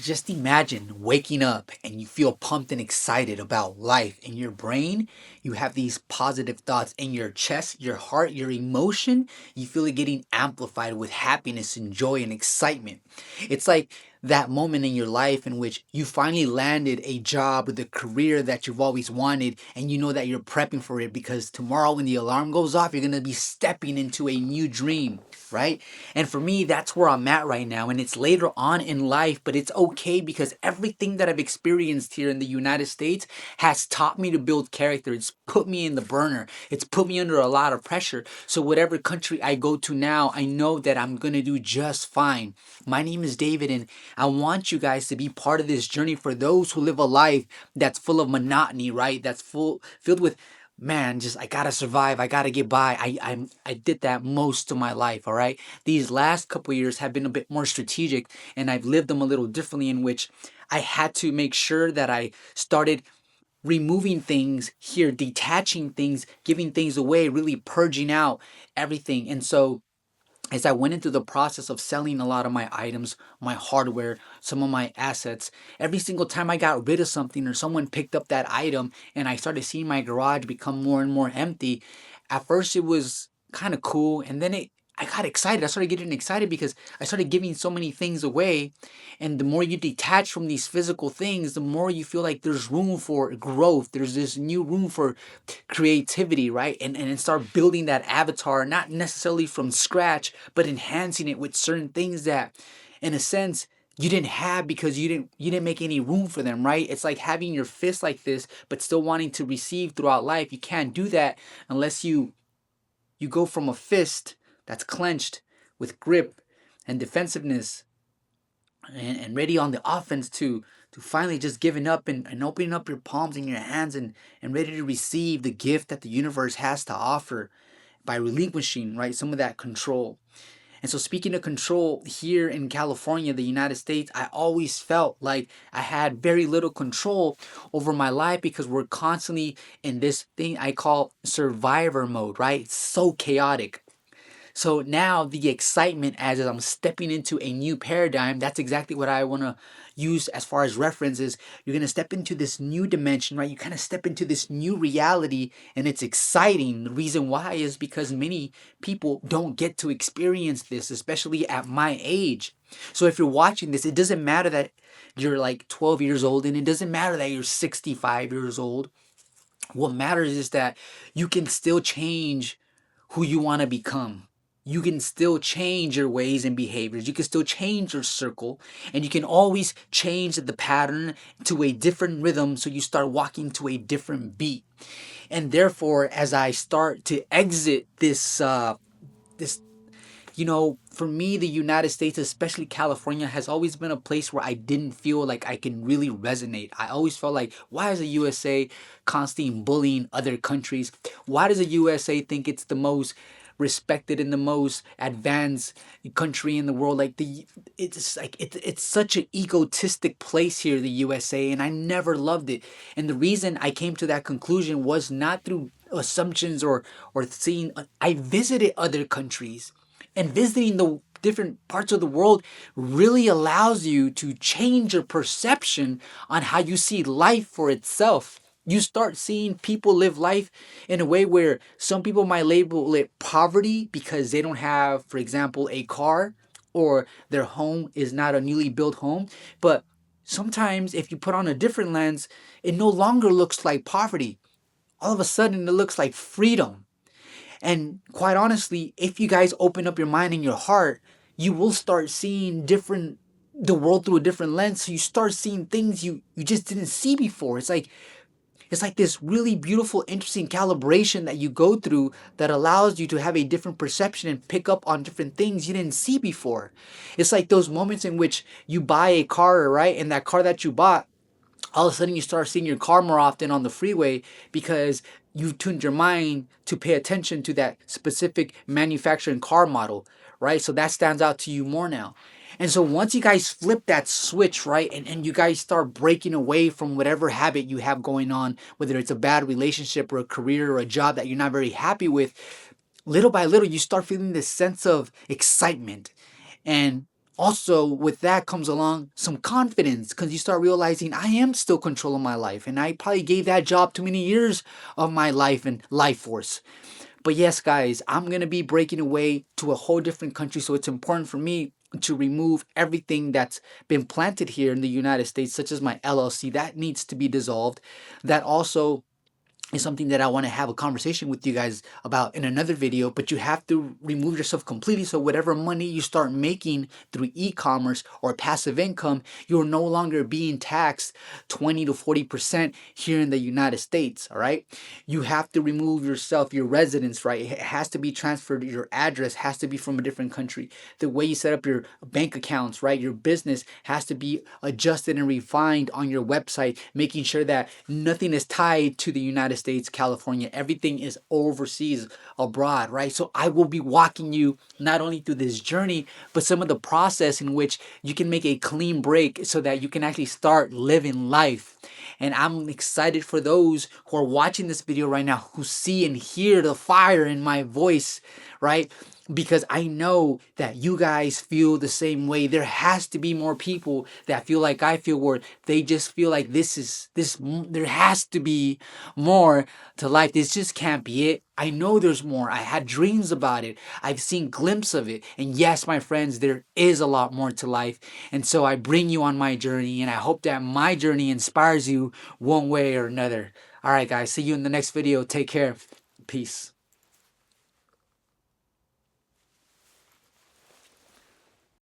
Just imagine waking up and you feel pumped and excited about life. In your brain, you have these positive thoughts. In your chest, your heart, your emotion, you feel it getting amplified with happiness and joy and excitement. It's like that moment in your life in which you finally landed a job with a career that you've always wanted, and you know that you're prepping for it because tomorrow when the alarm goes off, you're going to be stepping into a new dream, right? And for me, that's where I'm at right now. And it's later on in life, but it's okay because everything that I've experienced here in the United States has taught me to build character. It's put me in the burner. It's put me under a lot of pressure. So whatever country I go to now, I know that I'm going to do just fine. My name is David, and I want you guys to be part of this journey for those who live a life that's full of monotony, right? That's filled with, man, just I gotta survive, I gotta get by. I did that most of my life, all right? These last couple years have been a bit more strategic, and I've lived them a little differently, in which I had to make sure that I started removing things here, detaching things, giving things away, really purging out everything. And so as I went into the process of selling a lot of my items, my hardware, some of my assets, every single time I got rid of something or someone picked up that item and I started seeing my garage become more and more empty, at first it was kind of cool, and then I got excited. I started getting excited because I started giving so many things away. And the more you detach from these physical things, the more you feel like there's room for growth. There's this new room for creativity, right? And start building that avatar, not necessarily from scratch, but enhancing it with certain things that, in a sense, you didn't have because you didn't make any room for them, right? It's like having your fist like this, but still wanting to receive throughout life. You can't do that unless you go from a fist that's clenched with grip and defensiveness and ready on the offense to finally just giving up and opening up your palms and your hands and ready to receive the gift that the universe has to offer by relinquishing, right, some of that control. And so, speaking of control, here in California, the United States, I always felt like I had very little control over my life because we're constantly in this thing I call survivor mode, right? It's so chaotic. So now the excitement as I'm stepping into a new paradigm, that's exactly what I want to use as far as references. You're going to step into this new dimension, right? You kind of step into this new reality, and it's exciting. The reason why is because many people don't get to experience this, especially at my age. So if you're watching this, it doesn't matter that you're like 12 years old, and it doesn't matter that you're 65 years old. What matters is that you can still change who you want to become. You can still change your ways and behaviors. You can still change your circle, and you can always change the pattern to a different rhythm so you start walking to a different beat. And therefore, as I start to exit this for me, the United States, especially California, has always been a place where I didn't feel like I can really resonate. I always felt like, why is the USA constantly bullying other countries? Why does the USA think it's the most respected and the most advanced country in the world? It's such an egotistic place here, the USA, and I never loved it. And the reason I came to that conclusion was not through assumptions or seeing. I visited other countries, and visiting the different parts of the world really allows you to change your perception on how you see life for itself. You start seeing people live life in a way where some people might label it poverty because they don't have, for example, a car, or their home is not a newly built home. But sometimes, if you put on a different lens, it no longer looks like poverty. All of a sudden, it looks like freedom. And quite honestly, if you guys open up your mind and your heart, you will start seeing the world through a different lens. So you start seeing things you just didn't see before. It's like this really beautiful, interesting calibration that you go through that allows you to have a different perception and pick up on different things you didn't see before. It's like those moments in which you buy a car, right? And that car that you bought, all of a sudden you start seeing your car more often on the freeway because you've tuned your mind to pay attention to that specific manufacturing car model, right? So that stands out to you more now. And so once you guys flip that switch, right, and you guys start breaking away from whatever habit you have going on, whether it's a bad relationship or a career or a job that you're not very happy with, little by little you start feeling this sense of excitement. And Also, with that comes along some confidence because you start realizing I am still controlling my life, and I probably gave that job too many years of my life and life force. But yes, guys, I'm going to be breaking away to a whole different country. So it's important for me to remove everything that's been planted here in the United States, such as my LLC. That needs to be dissolved. That also is something that I want to have a conversation with you guys about in another video, but you have to remove yourself completely. So whatever money you start making through e-commerce or passive income, you're no longer being taxed 20 to 40% here in the United States. All right. You have to remove yourself, your residence, right? It has to be transferred. Your address has to be from a different country. The way you set up your bank accounts, right? Your business has to be adjusted and refined on your website, making sure that nothing is tied to the United States, California. Everything is overseas, abroad, right? So I will be walking you not only through this journey, but some of the process in which you can make a clean break so that you can actually start living life. And I'm excited for those who are watching this video right now who see and hear the fire in my voice, right? Because I know that you guys feel the same way. There has to be more people that feel like I feel, where they just feel like there has to be more to life. This just can't be it. I know there's more. I had dreams about it. I've seen glimpses of it. And yes, my friends, there is a lot more to life. And so I bring you on my journey, and I hope that my journey inspires you one way or another. All right, guys, see you in the next video. Take care. Peace.